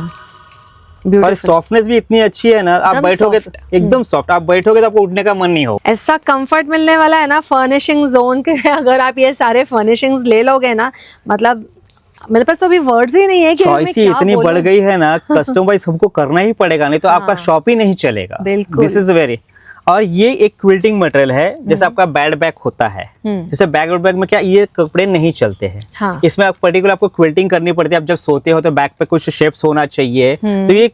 और सॉफ्टनेस भी इतनी अच्छी है ना, आप बैठोगे एकदम सॉफ्ट, आप बैठोगे तो आपको उठने का मन नहीं हो। ऐसा कंफर्ट मिलने वाला है ना फर्निशिंग जोन के। अगर आप ये सारे फर्निशिंग्स ले लोगे ना, मतलब मेरे पास तो अभी वर्ड्स ही नहीं है कि चॉइस ही इतनी बढ़ गई है ना, कस्टमाइज हमको करना ही पड़ेगा, नहीं तो आपका शॉप ही नहीं चलेगा। बिल्कुल, दिस इज वेरी। और ये एक क्विल्टिंग मटेरियल है, जैसे आपका बेड बैग होता है, जैसे बैग में क्या ये कपड़े नहीं चलते हैं। हाँ। इसमें आप पर्टिकुलर आपको क्विल्टिंग करनी पड़ती है। आप जब सोते हो तो बैग पे कुछ शेप्स होना चाहिए, तो ये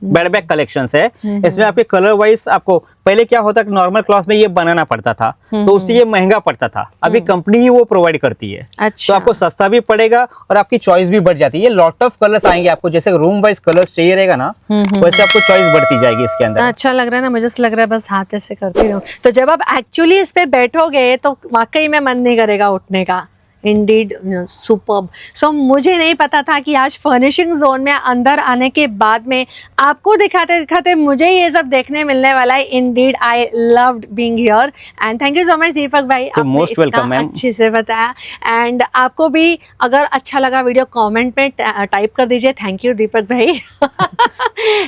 बेड बैग कलेक्शंस है। इसमें आपके कलर वाइज आपको पहले क्या होता है, नॉर्मल क्लॉथ में ये बनाना पड़ता था, तो उससे ये महंगा पड़ता था। अभी कंपनी ही वो प्रोवाइड करती है। अच्छा, तो आपको सस्ता भी पड़ेगा और आपकी चॉइस भी बढ़ जाती है। ये लॉट ऑफ कलर्स आएंगे आपको, जैसे रूम वाइज कलर्स चाहिए रहेगा ना, वैसे आपको चॉइस बढ़ती जाएगी इसके अंदर। अच्छा लग रहा है ना, मुझे लग रहा है बस हाथ ऐसे करती रहूं। तो जब आप एक्चुअली इस पे बैठोगे तो वाकई में मन नहीं करेगा उठने का। Indeed superb. सो मुझे नहीं पता था कि आज फर्निशिंग जोन में अंदर आने के बाद में आपको दिखाते दिखाते मुझे ये सब देखने मिलने वाला है। Indeed I loved being here and thank you so much Deepak भाई, आपने मोस्ट वेलकम मैम, अच्छे से बताया। एंड आपको भी अगर अच्छा लगा वीडियो कमेंट में टाइप कर दीजिए थैंक यू दीपक भाई।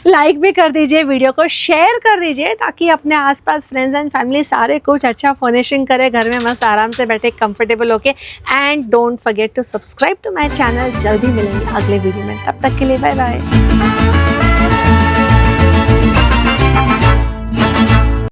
लाइक भी कर दीजिए, वीडियो को शेयर कर दीजिए ताकि अपने आसपास फ्रेंड्स एंड फैमिली सारे कुछ अच्छा फर्निशिंग करे, घर में मस्त आराम से बैठे कंफर्टेबल होके। And don't forget to subscribe to my channel. जल्दी मिलेंगे अगले वीडियो में, तब तक के लिए बाय बाय।